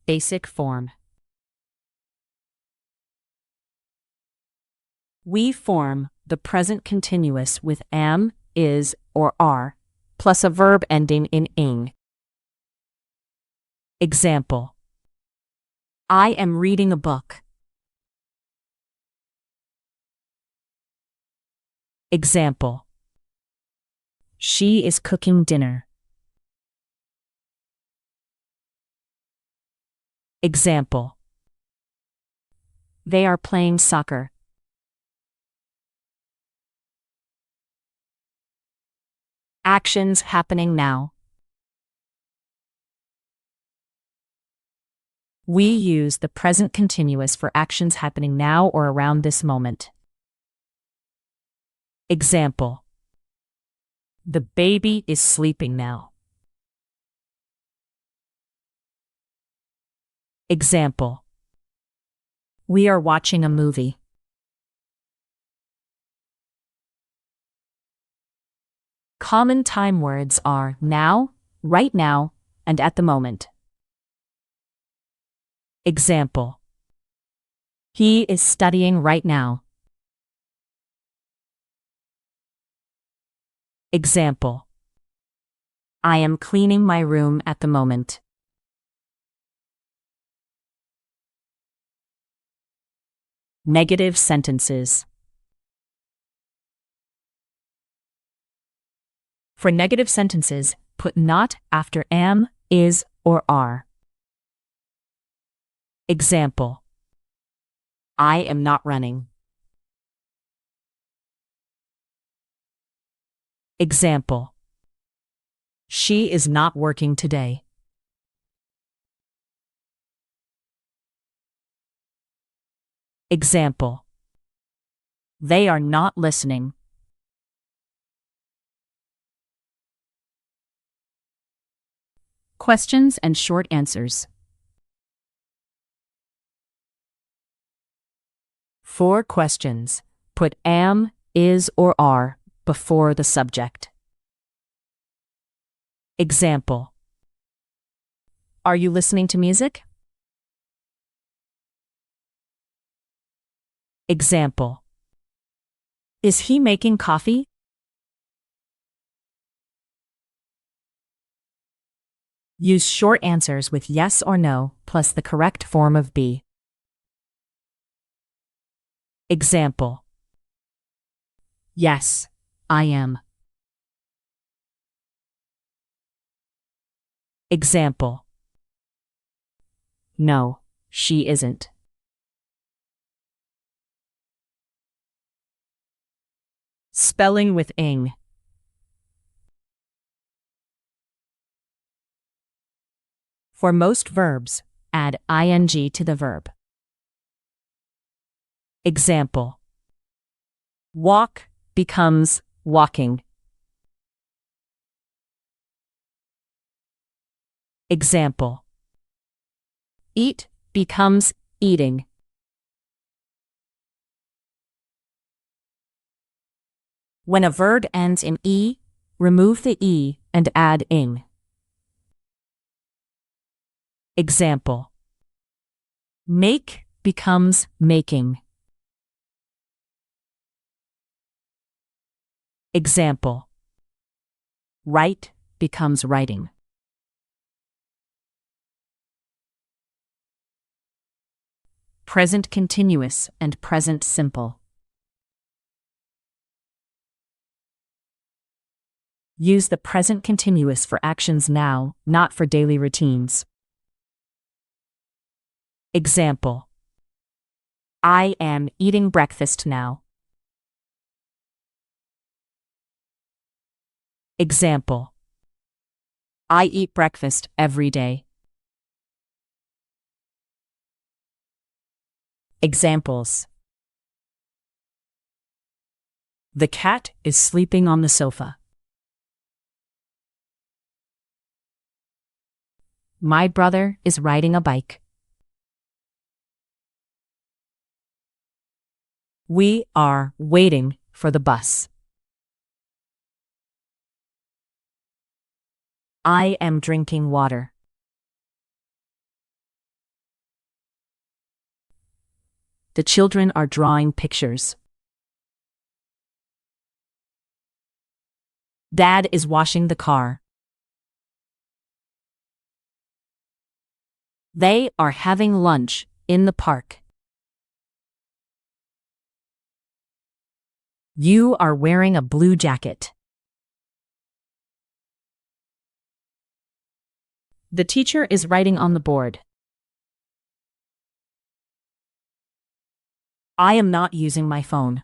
Basic form. We form the present continuous with am, is, or are, plus a verb ending in ing. Example: I am reading a book. Example: she is cooking dinner. Example: they are playing soccer. Actions happening now. We use the present continuous for actions happening now or around this moment. Example: the baby is sleeping now. Example: we are watching a movie. Common time words are now, right now, and at the moment. Example: he is studying right now. Example: I am cleaning my room at the moment. Negative sentences. For negative sentences, put not after am, is, or are. Example: I am not running. Example: she is not working today. Example: they are not listening. Questions and short answers. For questions, put am, is, or are before the subject. Example: are you listening to music? Example: is he making coffee? Use short answers with yes or no plus the correct form of be. Example: yes, I am. Example: no, she isn't. Spelling with ing. For most verbs, add ing to the verb. Example: walk becomes walking. Example: eat becomes eating. When a verb ends in e, remove the e and add ing. Example: make becomes making. Example: write becomes writing. Present continuous and present simple. Use the present continuous for actions now, not for daily routines. Example: I am eating breakfast now. Example: I eat breakfast every day. Examples: the cat is sleeping on the sofa. My brother is riding a bike. We are waiting for the bus. I am drinking water. The children are drawing pictures. Dad is washing the car. They are having lunch in the park. You are wearing a blue jacket. The teacher is writing on the board. I am not using my phone.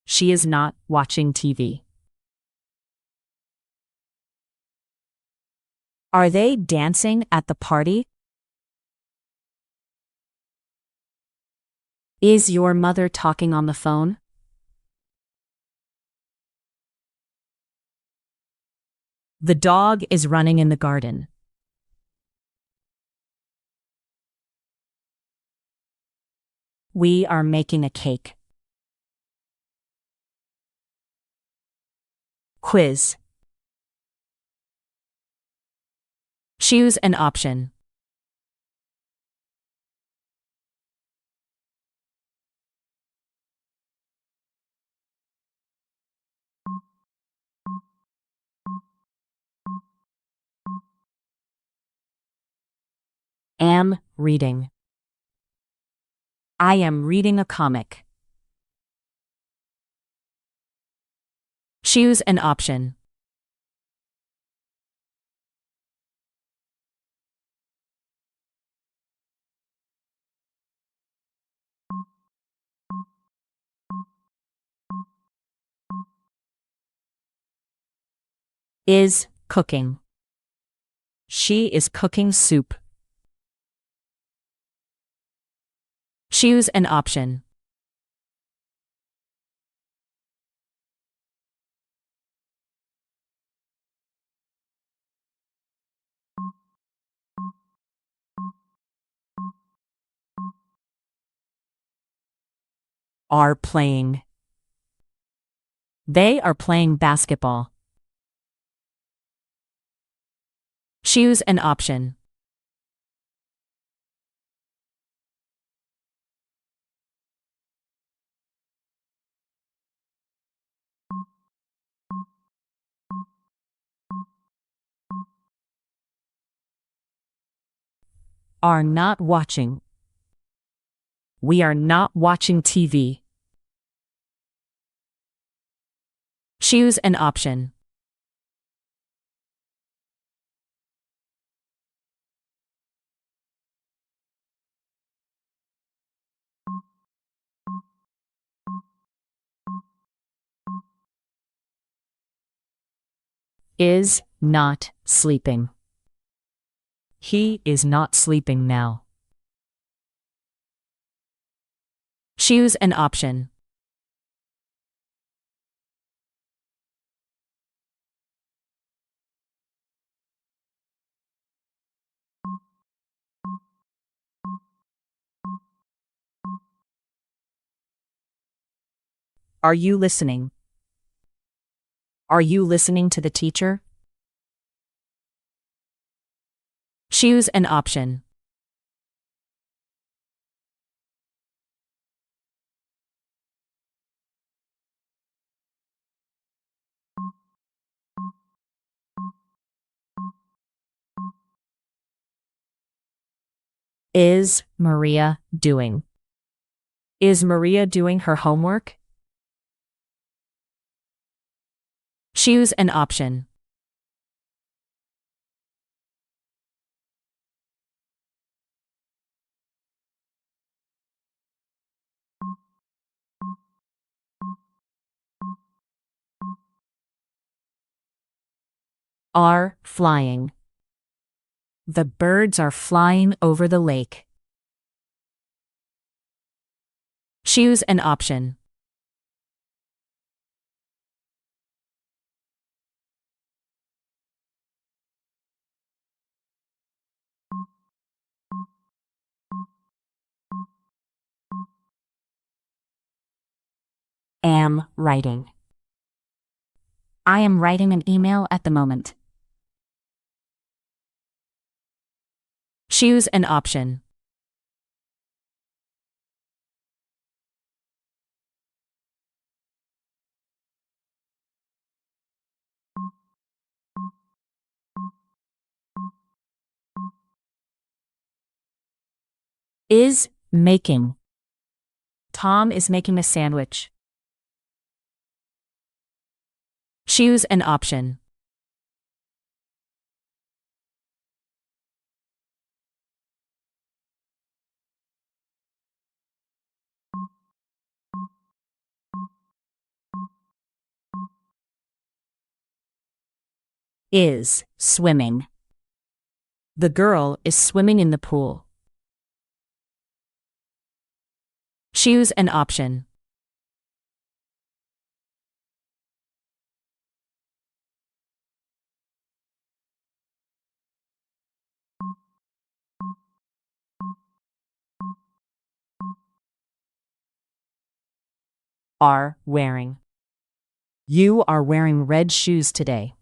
She is not watching TV. Are they dancing at the party? Is your mother talking on the phone? The dog is running in the garden. We are making a cake. Quiz. Choose an option. Am reading. I am reading a comic. Choose an option. Is cooking. She is cooking soup. Choose an option. Are playing. They are playing basketball. Choose an option. Are not watching. We are not watching TV. Choose an option. Is not sleeping. He is not sleeping now. Choose an option. Are you listening? Are you listening to the teacher? Choose an option. Is Maria doing? Is Maria doing her homework? Choose an option. Are flying. The birds are flying over the lake. Choose an option. Am writing. I am writing an email at the moment. Choose an option. Is making. Tom is making a sandwich. Choose an option. Is swimming. The girl is swimming in the pool. Choose an option. Are wearing. You are wearing red shoes today.